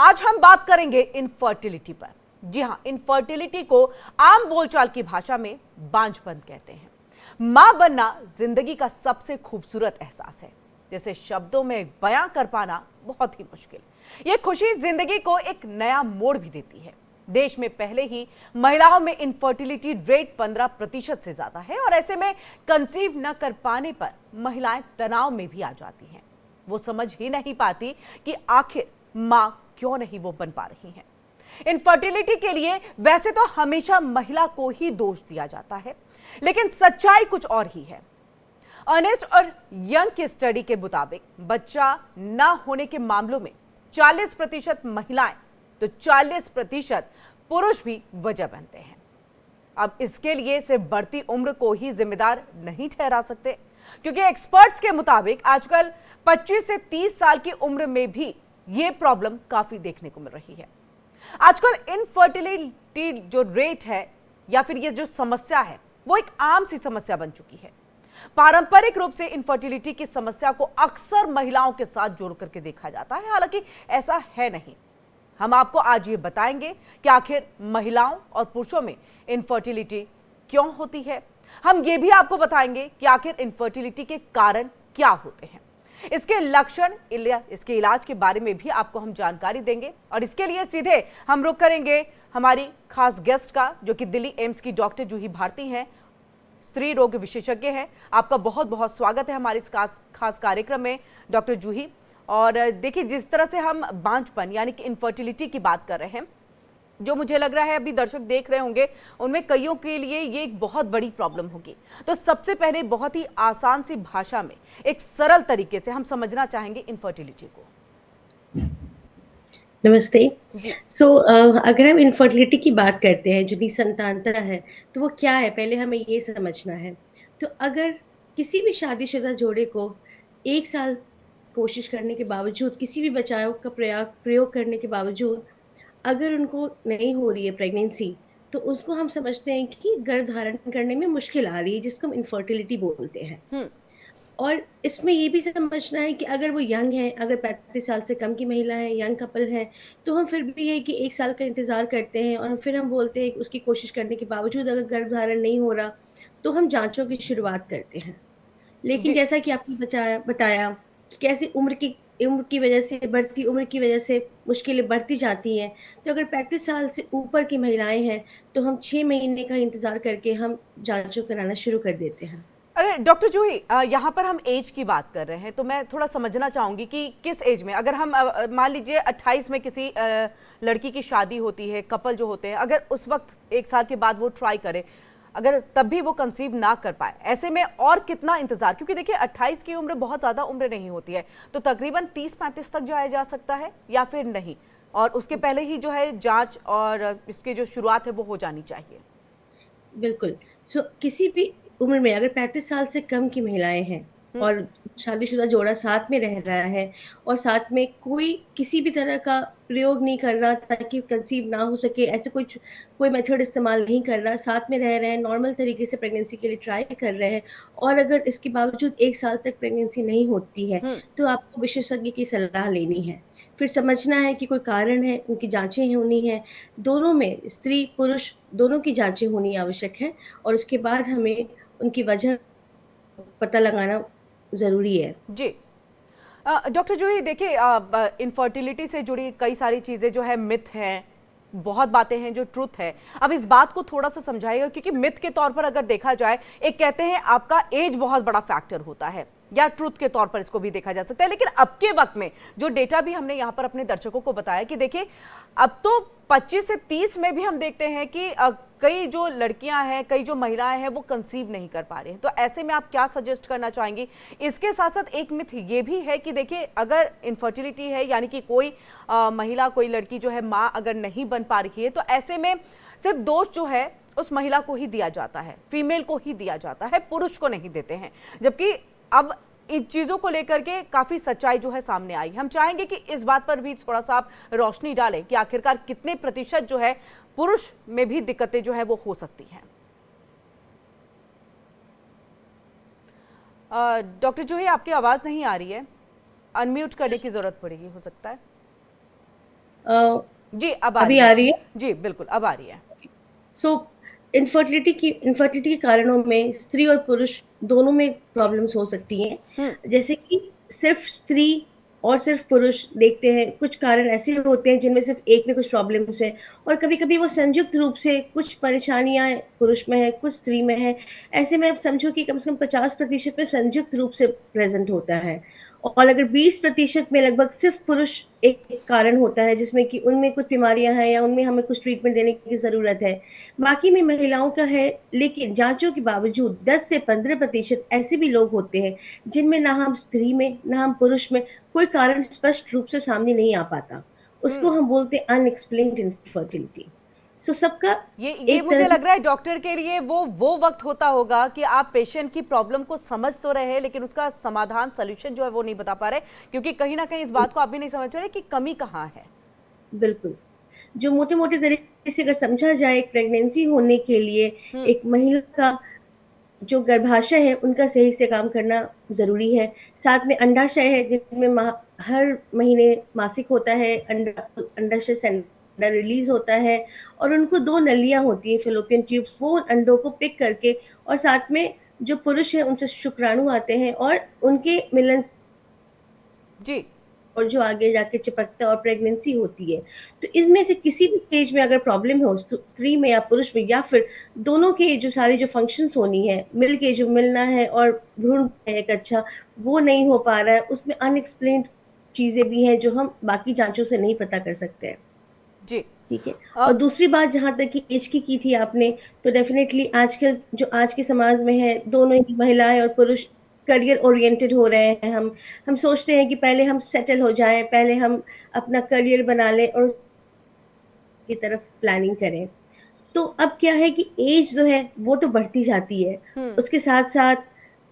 आज हम बात करेंगे इनफर्टिलिटी पर। जी हाँ, इनफर्टिलिटी को आम बोलचाल की भाषा में बांझपन कहते हैं। मां बनना जिंदगी का सबसे खूबसूरत एहसास है, जिसे शब्दों में बयां कर पाना बहुत ही मुश्किल। ये खुशी जिंदगी को एक नया मोड़ भी देती है। देश में पहले ही महिलाओं में इनफर्टिलिटी रेट 15% से ज्यादा है और ऐसे में कंसीव न कर पाने पर महिलाएं तनाव में भी आ जाती हैं। वो समझ ही नहीं पाती कि आखिर मां क्यों नहीं वो बन पा रही हैं। इनफर्टिलिटी के लिए वैसे तो हमेशा महिला को ही दोष दिया जाता है, लेकिन सच्चाई कुछ और ही है। अर्नेस्ट और यंग की स्टडी के मुताबिक बच्चा ना होने के मामलों में 40% महिलाएं तो 40% पुरुष भी वजह बनते हैं। अब इसके लिए सिर्फ बढ़ती उम्र को ही जिम्मेदार नहीं ठहरा सकते, क्योंकि एक्सपर्ट्स के मुताबिक आजकल 25 से 30 साल की उम्र में भी ये प्रॉब्लम काफी देखने को मिल रही है। आजकल इनफर्टिलिटी जो रेट है या फिर ये जो समस्या है वो एक आम सी समस्या बन चुकी है। पारंपरिक रूप से इनफर्टिलिटी की समस्या को अक्सर महिलाओं के साथ जोड़ करके देखा जाता है, हालांकि ऐसा है नहीं। हम आपको आज ये बताएंगे कि आखिर महिलाओं और पुरुषों में इनफर्टिलिटी क्यों होती है। हम ये भी आपको बताएंगे कि आखिर इनफर्टिलिटी के कारण क्या होते हैं, इसके लक्षण, इसके इलाज के बारे में भी आपको हम जानकारी देंगे। और इसके लिए सीधे हम रुख करेंगे हमारी खास गेस्ट का, जो कि दिल्ली एम्स की डॉक्टर जूही भारती हैं, स्त्री रोग विशेषज्ञ हैं। आपका बहुत बहुत स्वागत है हमारे इस खास कार्यक्रम में डॉक्टर जूही। और देखिए, जिस तरह से हम बांझपन यानी कि इनफर्टिलिटी की बात कर रहे हैं, जो मुझे लग रहा है अभी दर्शक देख रहे होंगे उनमें कईयों के लिए ये एक बहुत बड़ी प्रॉब्लम होगी। तो सबसे पहले बहुत ही आसान सी भाषा में एक सरल तरीके से हम समझना चाहेंगे इनफर्टिलिटी को। नमस्ते। अगर हम इनफर्टिलिटी की बात करते हैं, जो निसंतानता है, तो वो क्या है, पहले हमें ये समझना है। तो अगर किसी भी शादीशुदा जोड़े को 1 साल कोशिश करने के बावजूद, किसी भी बचाव का प्रयोग करने के बावजूद अगर उनको नहीं हो रही है प्रेगनेंसी, तो उसको हम समझते हैं कि गर्भधारण करने में मुश्किल आ रही है, जिसको हम इनफर्टिलिटी बोलते हैं। और इसमें ये भी समझना है कि अगर वो यंग है, अगर 35 साल से कम की महिला है, यंग कपल है, तो हम फिर भी है कि 1 साल का इंतज़ार करते हैं और फिर हम बोलते हैं कि उसकी कोशिश करने के बावजूद अगर गर्भधारण नहीं हो रहा, तो हम जाँचों की शुरुआत करते हैं। लेकिन जी जैसा कि आपने बताया कि कैसे उम्र की वजह से, बढ़ती उम्र की वजह से मुश्किलें बढ़ती जाती हैं। तो अगर 35 साल से ऊपर की महिलाएँ हैं, तो हम 6 महीने का इंतज़ार करके हम जाँचों कराना शुरू कर देते हैं। अरे डॉक्टर जूही, यहाँ पर हम एज की बात कर रहे हैं, तो मैं थोड़ा समझना चाहूंगी कि किस एज में, अगर हम मान लीजिए 28 में किसी लड़की की शादी होती है, कपल जो होते हैं, अगर उस वक्त 1 साल के बाद वो ट्राई करे, अगर तब भी वो कंसीव ना कर पाए, ऐसे में और कितना इंतजार, क्योंकि देखिए 28 की उम्र बहुत ज़्यादा उम्र नहीं होती है, तो तकरीबन 30-35 तक जाया जा सकता है या फिर नहीं, और उसके पहले ही जो है जांच और इसकी जो शुरुआत है वो हो जानी चाहिए। बिल्कुल। किसी भी उम्र में अगर 35 साल से कम की महिलाएँ हैं हम्म। और शादीशुदा जोड़ा साथ में रह रहा है और साथ में कोई किसी भी तरह का प्रयोग नहीं कर रहा ताकि कंसीव ना हो सके, ऐसे कोई मेथड इस्तेमाल नहीं कर रहा, साथ में रह रहे हैं, नॉर्मल तरीके से प्रेगनेंसी के लिए ट्राई कर रहे हैं और अगर इसके बावजूद 1 साल तक प्रेगनेंसी नहीं होती है, हम्म। तो आपको विशेषज्ञ की सलाह लेनी है। फिर समझना है कि कोई कारण है, उनकी जाँचें होनी हैं। दोनों में, स्त्री, पुरुष दोनों की जाँचें होनी आवश्यक है और उसके बाद हमें उनकी वजह पता लगाना ज़रूरी है। जी डॉक्टर जूही, देखिए इनफर्टिलिटी से जुड़ी कई सारी चीज़ें जो है मिथ हैं, बहुत बातें हैं जो ट्रुथ है। अब इस बात को थोड़ा सा समझाइएगा, क्योंकि मिथ के तौर पर अगर देखा जाए, एक कहते हैं आपका एज बहुत बड़ा फैक्टर होता है, या ट्रुथ के तौर पर इसको भी देखा जा सकता है, लेकिन अब के वक्त में जो डेटा भी हमने यहाँ पर अपने दर्शकों को बताया कि देखिए अब तो 25 से 30 में भी हम देखते हैं कि कई जो लड़कियां हैं, कई जो महिलाएं हैं वो कंसीव नहीं कर पा रही हैं। तो ऐसे में आप क्या सजेस्ट करना चाहेंगी? इसके साथ साथ एक मिथ ये भी है कि देखिए अगर इनफर्टिलिटी है, यानी कि कोई महिला, कोई लड़की जो है माँ अगर नहीं बन पा रही है, तो ऐसे में सिर्फ दोष जो है उस महिला को ही दिया जाता है, फीमेल को ही दिया जाता है, पुरुष को नहीं देते हैं। जबकि अब इन चीजों को लेकर के काफी सच्चाई जो है सामने आई। हम चाहेंगे कि इस बात पर भी थोड़ा सा आप रोशनी डालें कि आखिरकार कितने प्रतिशत जो है पुरुष में भी दिक्कतें जो है वो हो सकती हैं। डॉक्टर जूही, आपकी आवाज नहीं आ रही है, अनम्यूट करने की जरूरत पड़ेगी, हो सकता है। अ, जी अब आ अभी रही आ है। रही है? जी बिल्कुल अब आ रही है। सो इनफर्टिलिटी के कारणों में स्त्री और पुरुष दोनों में प्रॉब्लम्स हो सकती हैं। हम्म। जैसे कि सिर्फ स्त्री और सिर्फ पुरुष देखते हैं, कुछ कारण ऐसे होते हैं जिनमें सिर्फ एक में कुछ प्रॉब्लम्स है, और कभी-कभी वो संयुक्त रूप से कुछ परेशानियाँ पुरुष में है, कुछ स्त्री में है। ऐसे में आप समझो कि कम से कम 50% में संयुक्त रूप से प्रेज़ेंट होता है। और अगर 20% में लगभग सिर्फ पुरुष एक कारण होता है जिसमें कि उनमें कुछ बीमारियाँ हैं या उनमें हमें कुछ ट्रीटमेंट देने की ज़रूरत है। बाकी में महिलाओं का है, लेकिन जाँचों के बावजूद 10 से 15% ऐसे भी लोग होते हैं, जिनमें ना हम स्त्री में, ना हम पुरुष में कोई कारण स्पष्ट रूप से सामने नहीं आ पाता। उसको हम्म। हम बोलते हैं अनएक्सप्लेन्ड इनफर्टिलिटी। सो सबका ये एक मुझे तरह लग रहा है डॉक्टर के लिए वो वक्त होता होगा कि आप पेशेंट की प्रॉब्लम को समझ तो रहे हैं लेकिन उसका समाधान सोल्यूशन जो है वो नहीं बता पा रहे, क्योंकि कहीं ना कहीं इस की बात को आप भी नहीं समझ रहे कि कमी कहाँ है। बिल्कुल। जो मोटे-मोटे तरीके से अगर समझा जाए, एक प्रेगनेंसी होने के लिए हम्म। एक महिला का जो गर्भाशय है, उनका सही से काम करना ज़रूरी है। साथ में अंडाशय है, जिनमें हर महीने मासिक होता है, अंडाशय से अंडा रिलीज़ होता है, और उनको 2 नलियाँ होती हैं, फ़ैलोपियन ट्यूब्स, वो उन अंडों को पिक करके, और साथ में जो पुरुष हैं, उनसे शुक्राणु आते हैं और उनके मिलन जी। और जो आगे जाके चिपकता है और प्रेगनेंसी होती है। तो इनमें से किसी भी स्टेज में अगर प्रॉब्लम हो, स्त्री में या पुरुष में, या फिर दोनों के जो सारे जो फंक्शंस होनी है, मिल के जो मिलना है और भ्रूण है एक अच्छा, वो नहीं हो पा रहा है, उसमें अनएक्सप्लेन्ड चीज़ें भी हैं जो हम बाकी जाँचों से नहीं पता कर सकते हैं। जी। ठीक है? अ, और दूसरी बात जहाँ तक कि ऐज की थी आपने, तो डेफ़िनेटली आजकल जो आज के समाज में है, दोनों ही महिलाएँ और पुरुष करियर ओरिएंटेड हो रहे हैं। हम सोचते हैं कि पहले हम सेटल हो जाएँ, पहले हम अपना करियर बना लें और उसकी तरफ प्लानिंग करें। तो अब क्या है कि ऐज जो है वो तो बढ़ती जाती है। हम्म। उसके साथ-साथ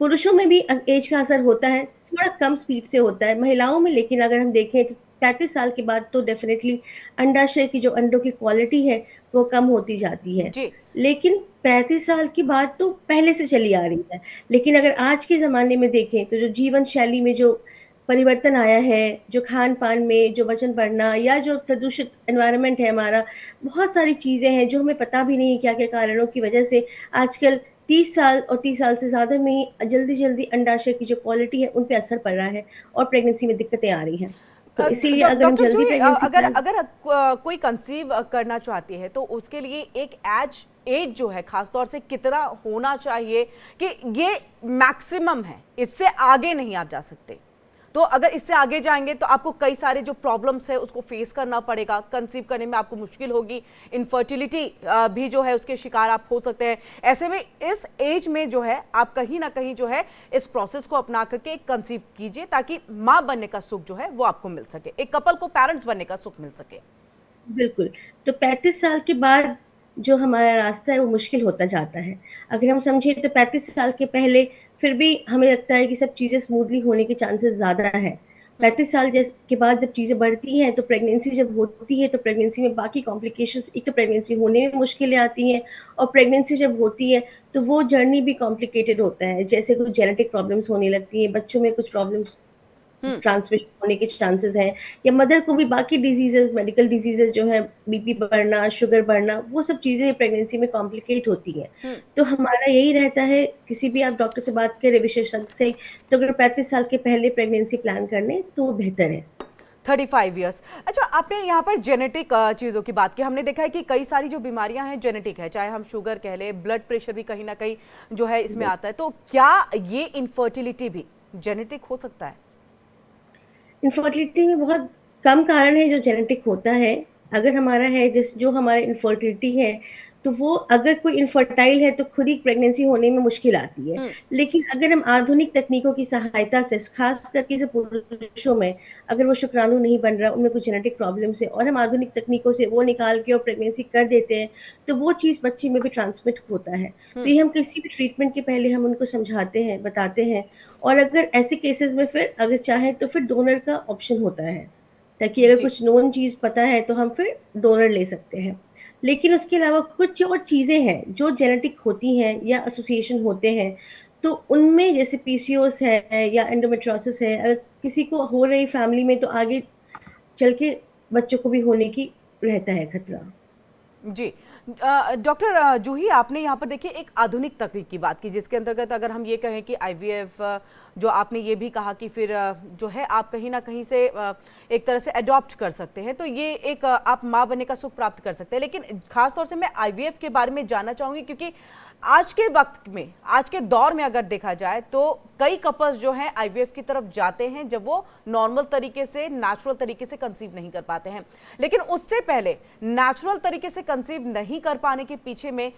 पुरुषों में भी ऐज का असर होता है, थोड़ा कम स्पीड से होता है। महिलाओं में लेकिन अगर हम देखें तो 35 साल के बाद तो डेफ़िनेटली अंडाशय की जो अंडों की क्वालिटी है, वो कम होती जाती है। जी। लेकिन 35 साल की बात तो पहले से चली आ रही है। लेकिन अगर आज के ज़माने में देखें तो जो जीवन शैली में जो परिवर्तन आया है, जो खान-पान में जो वज़न बढ़ना या जो प्रदूषित एनवायरनमेंट है हमारा, बहुत सारी चीज़ें हैं जो हमें पता भी नहीं क्या-क्या कारणों की वजह से आजकल 30 साल और 30 साल से ज़्यादा में ही जल्दी-जल्दी अंडाशय की जो क्वालिटी है उन पे असर पड़ रहा है और प्रेगनेंसी में दिक्कतें आ रही हैं। तो इसीलिए अगर हम डॉक्टर जल्दी जूही, प्रेगनेंसी अगर प्लान अगर कोई कंसीव करना चाहती है तो उसके लिए एक एज एज जो है खासतौर से कितना होना चाहिए कि ये मैक्सिमम है, इससे आगे नहीं आप जा सकते? तो अगर इससे आगे जाएंगे तो आपको कई सारे जो प्रॉब्लम्स है उसको फेस करना पड़ेगा, कंसीव करने में आपको मुश्किल होगी, इनफर्टिलिटी भी जो है उसके शिकार आप हो सकते हैं। ऐसे में इस एज में जो है आप कहीं ना कहीं जो है इस प्रोसेस को अपना करके कंसीव कीजिए ताकि मां बनने का सुख जो है वो आपको मिल सके, एक कपल को पेरेंट्स बनने का सुख मिल सके। बिल्कुल, तो 35 साल के बाद जो हमारा रास्ता है वो मुश्किल होता जाता है। अगर हम समझें तो 35 साल के पहले फिर भी हमें लगता है कि सब चीज़ें स्मूथली होने के चांसेस ज़्यादा हैं। 35 साल के बाद जब चीज़ें बढ़ती हैं तो प्रेगनेंसी जब होती है तो प्रेगनेंसी में बाकी कॉम्प्लिकेशंस, एक तो प्रेगनेंसी होने में मुश्किलें आती हैं, और प्रेगनेंसी जब होती है तो वो जर्नी भी कॉम्प्लिकेटेड होता है। जैसे कुछ जेनेटिक प्रॉब्लम्स होने लगती हैं, बच्चों में कुछ प्रॉब्लम्स हम्म। ट्रांसमिशन होने के चांसेस हैं, या मदर को भी बाकी डिजीज़ेज़, मेडिकल डिजीज़ेज़ जो हैं, बीपी बढ़ना, शुगर बढ़ना, वो सब चीज़ें प्रेगनेंसी में कॉम्प्लिकेट होती हैं। हम्म। तो हमारा यही रहता है, किसी भी आप डॉक्टर से बात करें विशेषज्ञ से, तो अगर 35 साल के पहले प्रेगनेंसी प्लान कर लें तो वो बेहतर है। 35 ईयर्स। अच्छा, आपने यहाँ पर जेनेटिक चीज़ों की बात की, हमने देखा है कि कई सारी जो बीमारियां हैं जेनेटिक है, चाहे हम शुगर कह लें, ब्लड प्रेशर भी कहीं ना कहीं जो है इसमें आता है, तो क्या ये इनफर्टिलिटी भी जेनेटिक हो सकता है? इनफर्टिलिटी में बहुत कम कारण है जो जेनेटिक होता है। अगर हमारा है जो हमारा इनफर्टिलिटी है, तो वो अगर कोई इनफर्टाइल है तो खुद ही प्रेगनेंसी होने में मुश्किल आती है। हम्म। लेकिन अगर हम आधुनिक तकनीकों की सहायता से, ख़ास करके जो पुरुषों में अगर वो शुक्राणु नहीं बन रहा, उनमें कुछ जेनेटिक प्रॉब्लम्स है और हम आधुनिक तकनीकों से वो निकाल के और प्रेगनेंसी कर देते हैं, तो वो चीज़ बच्चे में भी ट्रांसमिट होता है। तो हम्म। ये हम किसी भी ट्रीटमेंट के पहले हम उनको समझाते हैं, बताते हैं, और अगर ऐसे केसेस में फिर अगर चाहें तो फिर डोनर का ऑप्शन होता है, ताकि अगर जी। कुछ नोन चीज़ पता है तो हम फिर डोनर ले सकते हैं। लेकिन उसके अलावा कुछ और चीज़ें हैं जो जेनेटिक होती हैं या एसोसिएशन होते हैं, तो उनमें जैसे पीसीओएस है या एंडोमेट्रियोसिस है, अगर किसी को हो रही फैमिली में तो आगे चल के बच्चों को भी होने की रहता है खतरा। जी। डॉक्टर जूही, आपने यहाँ पर देखिए एक आधुनिक तकनीक की बात की, जिसके अंतर्गत अगर हम ये कहें कि आईवीएफ, जो आपने ये भी कहा कि फिर जो है आप कहीं ना कहीं से एक तरह से अडॉप्ट कर सकते हैं, तो ये एक आप माँ बनने का सुख प्राप्त कर सकते हैं। लेकिन खास तौर से मैं आईवीएफ के बारे में जानना चाहूंगी, क्योंकि आज के वक्त में, आज के दौर में अगर देखा जाए तो कई कपल्स जो हैं आईवीएफ की तरफ जाते हैं जब वो नॉर्मल तरीके से, नेचुरल तरीके से कंसीव नहीं कर पाते हैं। लेकिन उससे पहले नेचुरल तरीके से कंसीव नहीं कर पाने के पीछे में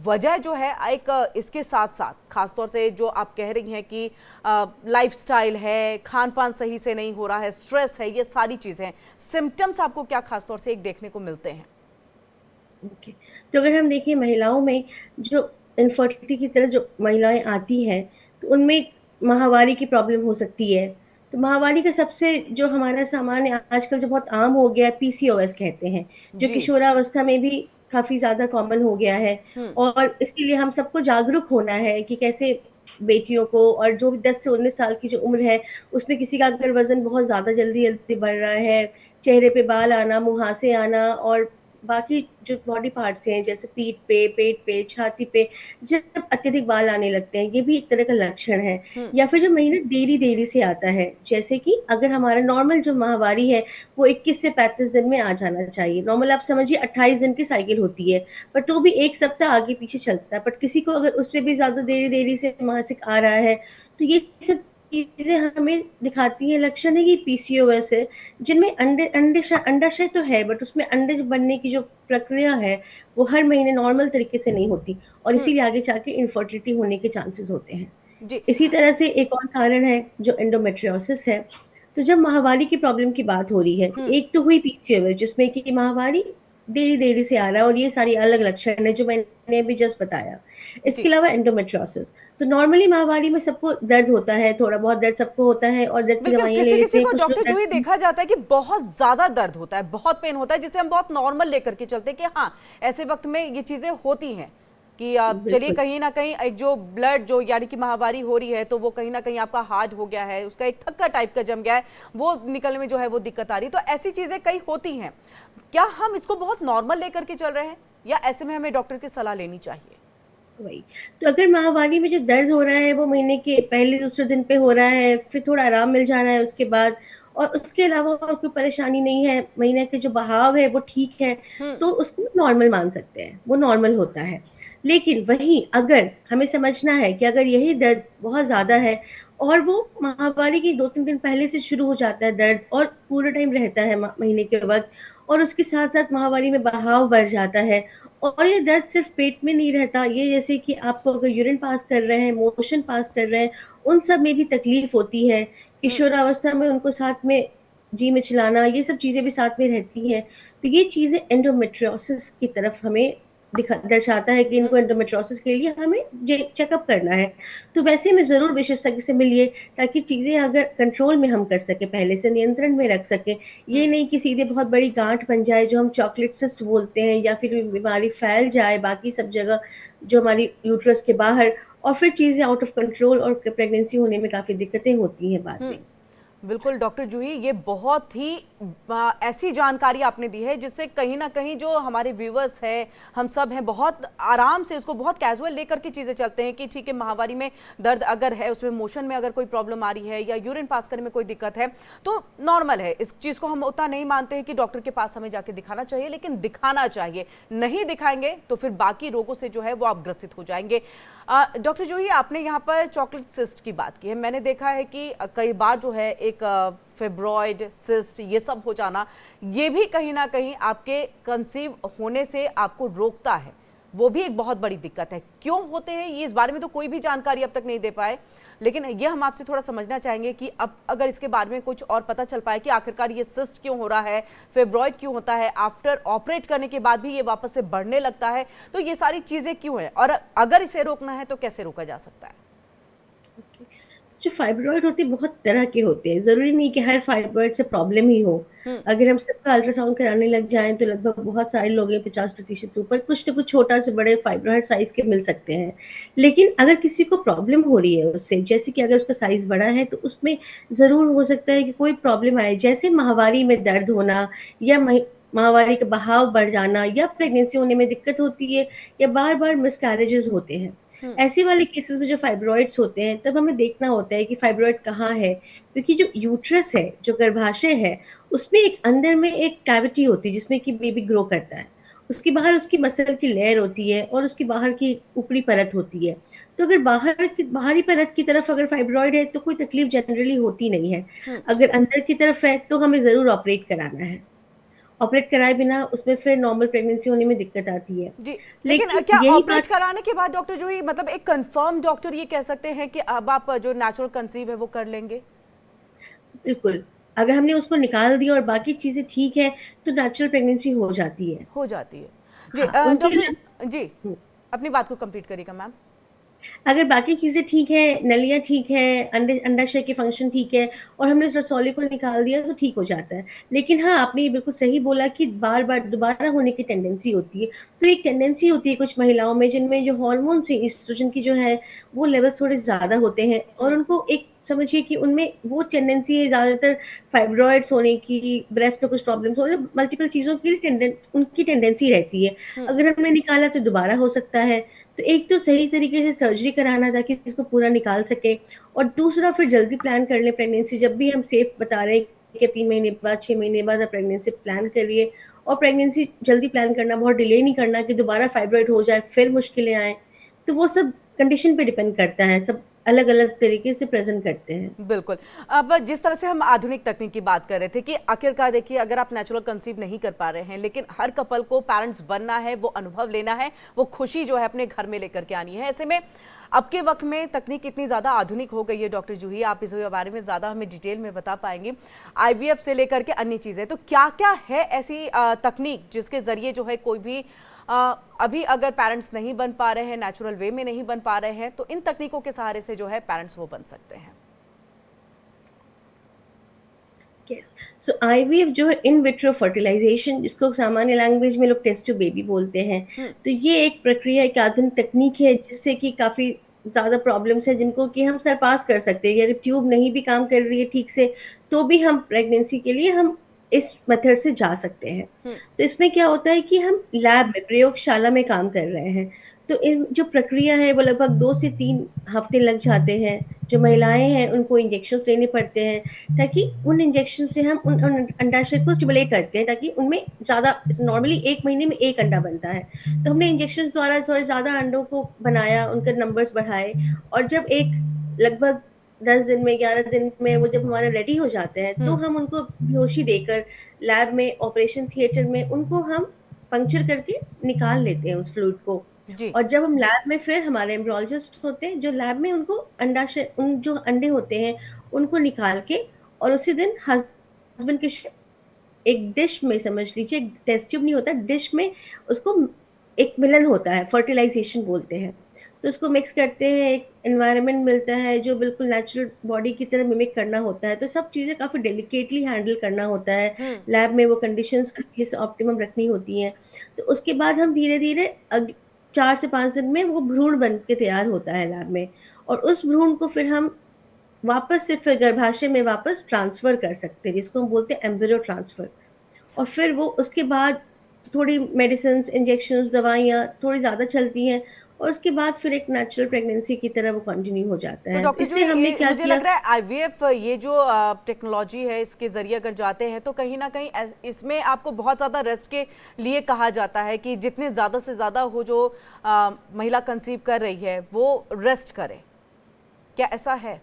वजह जो है एक इसके साथ साथ खासतौर से जो आप कह रही हैं कि लाइफस्टाइल है, खान पान सही से नहीं हो रहा है, स्ट्रेस है, ये सारी चीज़ें हैं। सिम्टम्स आपको क्या खासतौर से एक देखने को मिलते हैं? ओके। तो अगर हम देखें महिलाओं में जो इनफर्टिलिटी की तरह जो महिलाएं आती हैं, तो उनमें माहवारी की प्रॉब्लम हो सकती है। तो माहवारी का सबसे जो हमारा सामान्य आजकल जो बहुत आम हो गया है, पीसीओएस कहते हैं, जो जी। किशोरावस्था में भी काफ़ी ज़्यादा कॉमन हो गया है। हम्म। और इसीलिए हम सबको जागरूक होना है कि कैसे बेटियों को, और जो भी 10 से 19 साल की जो उम्र है, उसमें किसी का अगर वज़न बहुत ज़्यादा जल्दी-जल्दी बढ़ रहा है, चेहरे पे बाल आना, मुहासे आना, और बाकी जो बॉडी पार्ट्स हैं जैसे पीठ पे, पेट पे, छाती पे जब अत्यधिक बाल आने लगते हैं, ये भी एक तरह का लक्षण है। हम्म। या फिर जो महीना देरी-देरी से आता है, जैसे कि अगर हमारा नॉर्मल जो माहवारी है, वो 21 से 35 दिन में आ जाना चाहिए। नॉर्मल आप समझिए 28 दिन की साइकिल होती है, पर तो भी 1 सप्ताह आगे-पीछे चलता है। बट किसी को अगर उससे भी ज़्यादा देरी-देरी से मासिक आ रहा है, तो ये सब चीज़ें हमें दिखाती हैं, लक्षण है कि पीसीओएस है, जिनमें अंडाशय तो है, बट उसमें अंडे जो बनने की जो प्रक्रिया है, वो हर महीने नॉर्मल तरीके से नहीं होती, और हम्म। इसीलिए आगे जाके इनफर्टिलिटी होने के चांसेस होते हैं। जी। इसी तरह से एक और कारण है जो एंडोमेट्रियोसिस है। तो जब माहवारी की प्रॉब्लम की बात हो रही है, तो हम्म। एक तो हुई पीसीओएस जिसमें कि माहवारी देरी-देरी से आ रहा है, और ये सारी अलग लक्षण है जो मैंने अभी जस्ट बताया। इसके जी। अलावा एंडोमेट्रियोसिस, तो नॉर्मली माहवारी में सबको दर्द होता है, थोड़ा बहुत दर्द सबको होता है, और दर्द की बिल्कुल, दवाइयाँ ले किसी लेते किसी हैं, को कुछ लोग डॉक्टर जो दर्द ही की। देखा जाता है कि बहुत ज्यादा दर्द होता है, बहुत पेन होता है, जिसे हम बहुत नॉर्मल लेकर के चलते हैं कि हाँ, ऐसे वक्त में ये चीजें होती हैं कि चलिए बिल्कुल। कहीं ना कहीं एक जो ब्लड जो यानी कि माहवारी हो रही है, तो वो कहीं ना कहीं आपका हार्ड हो गया है, उसका एक थक्का टाइप का जम गया है, वो निकलने में जो है वो दिक्कत आ रही है। तो ऐसी चीजें कई होती हैं। क्या हम इसको बहुत नॉर्मल लेकर के चल रहे हैं, या ऐसे में हमें डॉक्टर की सलाह लेनी चाहिए? वही। तो अगर माहवारी में जो दर्द हो रहा है वो महीने के पहले दूसरे दिन पे हो रहा है, फिर थोड़ा आराम मिल जा रहा है उसके बाद, और उसके अलावा और कोई परेशानी नहीं है, महीने के जो बहाव है वो ठीक है, हम्म। तो उसको नॉर्मल मान सकते हैं, वो नॉर्मल होता है। लेकिन वहीं अगर हमें समझना है कि अगर यही दर्द बहुत ज़्यादा है, और वो माहवारी के 2-3 दिन पहले से शुरू हो जाता है दर्द, और पूरे टाइम रहता है महीने के वक़्त, और उसके साथ-साथ माहवारी में बहाव बढ़ जाता है, और ये दर्द सिर्फ पेट में नहीं रहता, ये जैसे कि आपको अगर यूरिन पास कर रहे हैं, मोशन पास कर रहे हैं, उन सब में भी तकलीफ होती है। हम्म। किशोरावस्था में उनको साथ में जी मिचलाना, ये सब चीज़ें भी साथ में रहती हैं। तो ये चीज़ें एंडोमेट्रियोसिस की तरफ हमें दर्शाता है कि हम्म। इनको एंडोमेट्रियोसिस के लिए हमें ये चेकअप करना है। तो वैसे में ज़रूर विशेषज्ञ से मिलिए, ताकि चीज़ें अगर कंट्रोल में हम कर सकें, पहले से नियंत्रण में रख सकें। हम्म। ये नहीं कि सीधे बहुत बड़ी गाँठ बन जाए जो हम चॉकलेट सिस्ट बोलते हैं, या फिर बीमारी फैल जाए बाकी सब जगह जो हमारी यूट्रस के बाहर, और फिर चीज़ें आउट ऑफ कंट्रोल, और प्रेगनेंसी होने में काफ़ी दिक्कतें होती हैं बाद हम्म। में। बिल्कुल डॉक्टर जूही, ये बहुत ही ऐसी जानकारी आपने दी है जिससे कहीं ना कहीं जो हमारे व्यूवर्स हैं, हम सब हैं, बहुत आराम से उसको बहुत कैजुअल लेकर के चीज़ें चलते हैं कि ठीक है, माहवारी में दर्द अगर है, उसमें मोशन में अगर कोई प्रॉब्लम आ रही है या यूरिन पास करने में कोई दिक्कत है, तो नॉर्मल है। इस चीज़ को हम उतना नहीं मानते हैं कि डॉक्टर के पास हमें जाके दिखाना चाहिए, लेकिन दिखाना चाहिए। नहीं दिखाएंगे तो फिर बाकी रोगों से जो है वो आप ग्रसित हो जाएंगे। डॉक्टर जूही, आपने यहाँ पर चॉकलेट सिस्ट की बात की है। मैंने देखा है कि कई बार जो है एक फेब्रॉइड सिस्ट ये सब हो जाना, ये भी कहीं ना कहीं आपके कंसीव होने से आपको रोकता है, वो भी एक बहुत बड़ी दिक्कत है। क्यों होते हैं ये, इस बारे में तो कोई भी जानकारी अब तक नहीं दे पाए, लेकिन ये हम आपसे थोड़ा समझना चाहेंगे कि अब अगर इसके बारे में कुछ और पता चल पाए कि आखिरकार ये सिस्ट क्यों हो रहा है, फेब्रॉइड क्यों होता है, आफ्टर ऑपरेट करने के बाद भी ये वापस से बढ़ने लगता है, तो ये सारी चीज़ें क्यों हैं, और अगर इसे रोकना है तो कैसे रोका जा सकता है? जो फाइब्रॉइड होते हैं बहुत तरह के होते हैं, ज़रूरी नहीं कि हर फाइब्रॉइड से प्रॉब्लम ही हो। हम्म। अगर हम सबका अल्ट्रासाउंड कराने लग जाएँ तो लगभग बहुत सारे लोग हैं, 50% से ऊपर कुछ न कुछ छोटा से बड़े फाइब्रॉइड साइज़ के मिल सकते हैं। लेकिन अगर किसी को प्रॉब्लम हो रही है उससे, जैसे कि अगर उसका साइज़ बड़ा है तो उसमें ज़रूर हो सकता है कि कोई प्रॉब्लम आए, जैसे माहवारी में दर्द होना या माहवारी का बहाव बढ़ जाना या प्रेगनेंसी होने में दिक्कत होती है या बार-बार मिसकैरेजेज़ होते हैं। हम्म। ऐसे वाले केसेस में जो फाइब्रॉइड्स होते हैं, तब हमें देखना होता है कि फाइब्रॉइड कहाँ है, क्योंकि जो यूट्रस है, जो गर्भाशय है, उसमें एक अंदर में एक कैविटी होती है जिसमें कि बेबी ग्रो करता है। उसके बाहर उसकी मसल की लेयर होती है और उसकी बाहर की ऊपरी परत होती है। तो अगर बाहरी परत की तरफ अगर फाइब्रॉइड है तो कोई तकलीफ जनरली होती नहीं है। हम्म। अगर अंदर की तरफ है तो हमें ज़रूर ऑपरेट कराना है। ऑपरेट कराए बिना उसमें फिर नॉर्मल प्रेगनेंसी होने में दिक्कत आती है। जी। लेकिन लेकिन क्या यही ऑपरेट बात कराने के बाद डॉक्टर जूही, मतलब एक कंफर्म डॉक्टर ये कह सकते हैं कि अब आप जो नेचुरल कंसीव है वो कर लेंगे? बिल्कुल, अगर हमने उसको निकाल दिया और बाकी चीज़ें ठीक है, तो नेचुरल प्रेगनेंसी हो जाती है। हो जाती है। जी, हाँ, उनके लिए डॉक्टर जी, हुँ, अपनी बात को कंप्लीट करिएगा मैम। अगर बाकी चीज़ें ठीक हैं, नलियाँ ठीक हैं, अंडाशय के फंक्शन ठीक है और हमने उस रसौली को निकाल दिया तो ठीक हो जाता है। लेकिन हाँ, आपने ये बिल्कुल सही बोला कि बार-बार दोबारा होने की टेंडेंसी होती है। तो एक टेंडेंसी होती है कुछ महिलाओं में जिनमें जो हार्मोन्स हैं, एस्ट्रोजन की जो है, वो लेवल्स थोड़े ज़्यादा होते हैं और हुँ। उनको एक समझिए कि उनमें वो टेंडेंसी है ज़्यादातर फाइब्रॉइड्स होने की, ब्रेस्ट में कुछ प्रॉब्लम्स हो मल्टीपल चीज़ों की उनकी टेंडेंसी रहती है। हुँ। अगर हमने निकाला तो दोबारा हो सकता है। तो एक तो सही तरीके से सर्जरी कराना ताकि इसको पूरा निकाल सकें और दूसरा फिर जल्दी प्लान कर लें प्रेगनेंसी। जब भी हम सेफ बता रहे हैं कि 3 महीने बाद, 6 महीने बाद आप प्रेगनेंसी प्लान करिए और प्रेगनेंसी जल्दी प्लान करना, बहुत डिले नहीं करना कि दोबारा फाइब्रॉइड हो जाए, फिर मुश्किलें आएँ। तो वो सब कंडीशन पे डिपेंड करता है, सब अलग-अलग तरीके से प्रेज़ेंट करते हैं। बिल्कुल। अब जिस तरह से हम आधुनिक तकनीक की बात कर रहे थे कि आखिरकार देखिए, अगर आप नेचुरल कंसीव नहीं कर पा रहे हैं, लेकिन हर कपल को पेरेंट्स बनना है, वो अनुभव लेना है, वो खुशी जो है अपने घर में लेकर के आनी है। ऐसे में अब के वक्त में तकनीक इतनी ज़्यादा आधुनिक हो गई है डॉक्टर जूही, आप इस बारे में ज़्यादा हमें डिटेल में बता पाएंगी। आईवीएफ से लेकर के अन्य चीज़ें, तो क्या-क्या है ऐसी तकनीक जिसके ज़रिए जो है कोई भी अभी अगर पेरेंट्स नहीं बन पा रहे हैं, नेचुरल वे में नहीं बन पा रहे हैं, तो इन तकनीकों के सहारे से जो है पेरेंट्स वो बन सकते हैं? यस, सो आईवीएफ जो है इन विट्रो फर्टिलाइजेशन, जिसको सामान्य लैंग्वेज में लोग टेस्ट ट्यूब बेबी बोलते हैं। हुँ। तो ये एक प्रक्रिया, एक आधुनिक तकनीक है जिससे कि काफ़ी ज़्यादा प्रॉब्लम्स हैं जिनको कि हम सरपास कर सकते हैं। अगर ट्यूब नहीं भी काम कर रही है ठीक से, तो भी हम प्रेगनेंसी के लिए हम इस मेथड से जा सकते हैं। हुँ। तो इसमें क्या होता है कि हम लैब में, प्रयोगशाला में काम कर रहे हैं। तो इन जो प्रक्रिया है वो लगभग 2 से 3 हफ्ते लग जाते हैं। जो महिलाएँ हैं उनको इंजेक्शंस लेने पड़ते हैं ताकि उन इंजेक्शन से हम उन अंडाशय को स्टिमुलेट करते हैं ताकि उनमें ज़्यादा, नॉर्मली 1 महीने में 1 अंडा बनता है। तो हमने इंजेक्शंस द्वारा थोड़े ज़्यादा अंडों को बनाया, उनके नंबर्स बढ़ाए और जब एक लगभग 10 दिन में, 11 दिन में वो जब हमारे रेडी हो जाते हैं, तो हुँ। हम उनको बेहोशी देकर लैब में, ऑपरेशन थिएटर में उनको हम पंक्चर करके निकाल लेते हैं उस फ्लूइड को। जी। और जब हम लैब में, फिर हमारे एम्ब्रियोलॉजिस्ट होते हैं जो लैब में उनको अंडाशय, उन जो अंडे होते हैं उनको निकाल के और उसी दिन हस्बैंड के एक डिश में, समझ लीजिए एक टेस्ट ट्यूब नहीं होता, डिश में उसको एक मिलन होता है, फर्टिलाइज़ेशन बोलते हैं। तो उसको मिक्स करते हैं, एक एनवायरनमेंट मिलता है जो बिल्कुल नेचुरल बॉडी की तरह मिमिक करना होता है। तो सब चीज़ें काफ़ी डेलिकेटली हैंडल करना होता है। हुँ। लैब में वो कंडीशंस काफ़ी ऑप्टिमम रखनी होती हैं। तो उसके बाद हम धीरे-धीरे 4 से 5 दिन में वो भ्रूण बन के तैयार होता है लैब में और उस भ्रूण को फिर हम वापस से फिर गर्भाशय में वापस ट्रांसफ़र कर सकते हैं, जिसको हम बोलते हैं एम्ब्रियो ट्रांसफ़र। और फिर वो उसके बाद थोड़ी मेडिसिन्स, इंजेक्शंस, दवाइयाँ थोड़ी ज़्यादा चलती हैं और उसके बाद फिर एक नेचुरल प्रेगनेंसी की तरह वो कंटिन्यू हो जाता तो है। तो डॉक्टर जो इससे हमने ये क्या मुझे किया, लग रहा है आईवीएफ, ये जो टेक्नोलॉजी है, इसके ज़रिए अगर जाते हैं तो कहीं न कहीं इसमें आपको बहुत ज़्यादा रेस्ट के लिए कहा जाता है कि जितने ज़्यादा से ज़्यादा हो जो महिला कंसीव कर रही है, वो रेस्ट करे। क्या ऐसा है?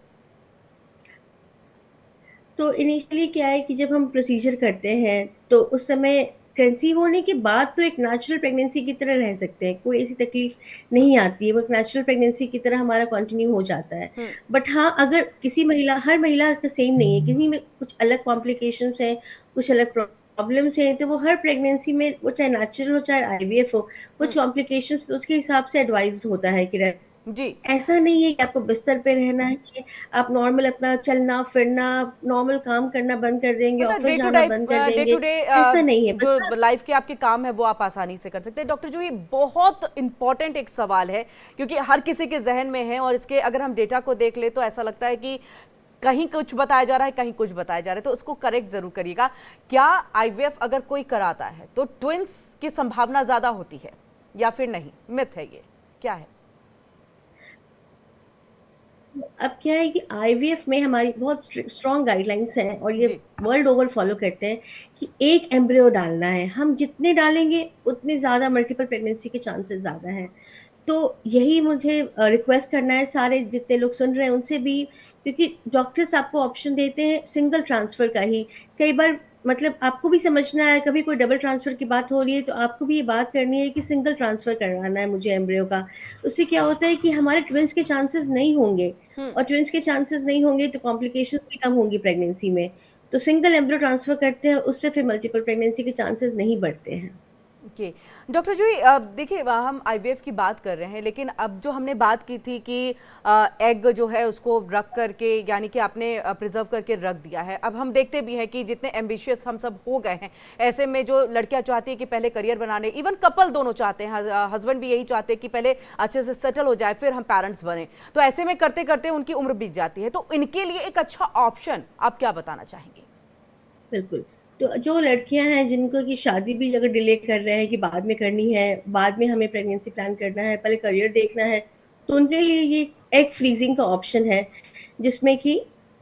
तो इनिशियली क्या है कि जब हम प्रोसीजर करते हैं, तो उस समय कंसीव होने के बाद तो एक नेचुरल प्रेगनेंसी की तरह रह सकते हैं, कोई ऐसी तकलीफ़ नहीं आती है, वो एक नेचुरल प्रेगनेंसी की तरह हमारा कंटिन्यू हो जाता है। हुँ। बट हाँ, अगर किसी महिला, हर महिला का सेम नहीं है, किसी में कुछ अलग कॉम्प्लिकेशंस हैं, कुछ अलग प्रॉब्लम्स हैं, तो वो हर प्रेगनेंसी में, वो चाहे नेचुरल हो, चाहे आईवीएफ हो, हुँ। कुछ कॉम्प्लिकेशंस तो उसके हिसाब से एडवाइस्ड होता है कि जी। ऐसा नहीं है कि आपको बिस्तर पे रहना है, आप नॉर्मल अपना चलना फिरना, नॉर्मल काम करना बंद कर देंगे, मतलब ऑफिस जाना बंद कर डे टू देंगे, डे ऐसा नहीं है। बस जो लाइफ के आपके काम है वो आप आसानी से कर सकते हैं। डॉक्टर जूही, बहुत इंपॉर्टेंट एक सवाल है क्योंकि हर किसी के जहन में है, और इसके अगर हम डेटा को देख ले तो ऐसा लगता है कि कहीं कुछ बताया जा रहा है, कहीं कुछ बताया जा रहा है, तो उसको करेक्ट जरूर करिएगा। क्या आईवीएफ अगर कोई कराता है तो ट्विंस की संभावना ज्यादा होती है या फिर नहीं? मिथ है ये, क्या है? अब क्या है कि आईवीएफ में हमारी बहुत स्ट्रॉन्ग गाइडलाइंस हैं और ये जी। वर्ल्ड ओवर फॉलो करते हैं कि एक एम्ब्रियो डालना है, हम जितने डालेंगे उतने ज़्यादा मल्टीपल प्रेगनेंसी के चांसेस ज़्यादा हैं। तो यही मुझे रिक्वेस्ट करना है सारे जितने लोग सुन रहे हैं उनसे भी, क्योंकि डॉक्टर्स आपको ऑप्शन देते हैं सिंगल ट्रांसफ़र का ही। कई बार मतलब आपको भी समझना है, कभी कोई डबल ट्रांसफ़र की बात हो रही है तो आपको भी ये बात करनी है कि सिंगल ट्रांसफ़र करवाना है मुझे एम्ब्रियो का। उससे क्या होता है कि हमारे ट्विन्स के चांसेस नहीं होंगे, हम्म। और ट्विन्स के चांसेस नहीं होंगे तो कॉम्प्लिकेशंस भी कम होंगी प्रेगनेंसी में। तो सिंगल एम्ब्रियो ट्रांसफ़र करते हैं, उससे फिर मल्टीपल प्रेगनेंसी के चांसेस नहीं बढ़ते हैं। ओके। डॉक्टर जी, देखिए हम आईवीएफ की बात कर रहे हैं, लेकिन अब जो हमने बात की थी कि एग जो है उसको रख करके, यानी कि आपने प्रिजर्व करके रख दिया है, अब हम देखते भी हैं कि जितने एम्बिशियस हम सब हो गए हैं, ऐसे में जो लड़कियां चाहती है कि पहले करियर बनाने, इवन कपल दोनों चाहते हैं, हस्बैंड भी यही चाहते हैं कि पहले अच्छे से सेटल हो जाए फिर हम पेरेंट्स बने, तो ऐसे में करते करते उनकी उम्र बीत जाती है, तो इनके लिए एक अच्छा ऑप्शन आप क्या बताना चाहेंगे? बिल्कुल। तो जो लड़कियां हैं जिनको की शादी भी अगर डिले कर रहे हैं कि बाद में करनी है, बाद में हमें प्रेगनेंसी प्लान करना है, पहले करियर देखना है, तो उनके लिए ये एग फ्रीजिंग का ऑप्शन है, जिसमें कि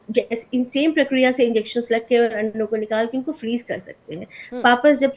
जैसे इन सेम प्रक्रिया से इंजेक्शंस लग के और अंडों को निकाल के उनको फ्रीज कर सकते हैं। हम्म। वापस जब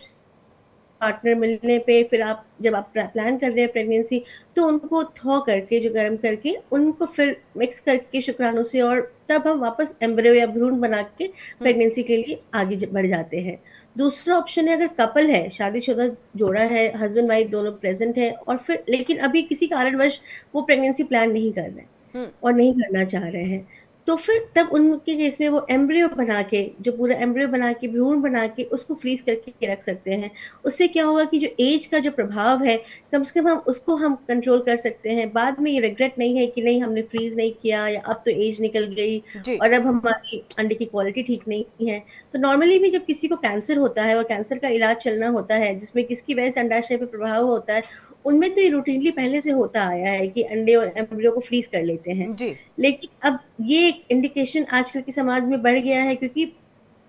पार्टनर मिलने पे फिर आप जब आप प्लान कर रहे हैं प्रेगनेंसी, तो उनको थॉ करके जो गर्म करके उनको फिर मिक्स करके शुक्राणु से, और तब हम वापस एम्ब्रियो या भ्रूण बना के हम्म। प्रेगनेंसी के लिए आगे बढ़ जाते हैं। दूसरा ऑप्शन है अगर कपल है, शादीशुदा जोड़ा है, हस्बैंड वाइफ दोनों प्रेजेंट है, और फिर लेकिन अभी किसी कारणवश वो प्रेगनेंसी प्लान नहीं कर रहे हैं हम्म। और नहीं करना चाह रहे हैं, तो फिर तब उनके केस में वो एम्ब्रियो बना के, जो पूरा एम्ब्रियो बना के भ्रूण बना के उसको फ्रीज करके रख सकते हैं। उससे क्या होगा कि जो एज का जो प्रभाव है, कम से कम हम उसको हम कंट्रोल कर सकते हैं। बाद में ये रिग्रेट नहीं है कि नहीं हमने फ्रीज नहीं किया, या अब तो एज निकल गई जी। और अब हमारी अंडे की क्वालिटी ठीक नहीं है। तो नॉर्मली भी जब किसी को कैंसर होता है और कैंसर का इलाज चलना होता है, जिसमें किसकी वजह से अंडाशय पे प्रभाव होता है, उनमें तो ये रूटीनली पहले से होता आया है कि अंडे और एम्ब्रियो को फ्रीज कर लेते हैं। जी। लेकिन अब ये एक इंडिकेशन आजकल के समाज में बढ़ गया है, क्योंकि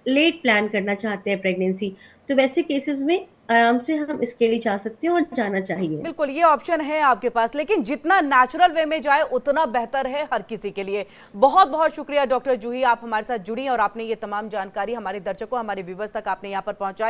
लेट प्लान करना चाहते हैं प्रेगनेंसी, तो वैसे केसेस में आराम से हम इसके लिए जा सकते हैं और जाना चाहिए। बिल्कुल, ये ऑप्शन है आपके पास, लेकिन जितना नेचुरल वे में जाए उतना बेहतर है हर किसी के लिए। बहुत बहुत शुक्रिया डॉक्टर जूही, आप हमारे साथ जुड़ी और आपने ये तमाम जानकारी हमारे दर्शकों, हमारे व्यूवर्स तक आपने यहाँ पर पहुंचाई।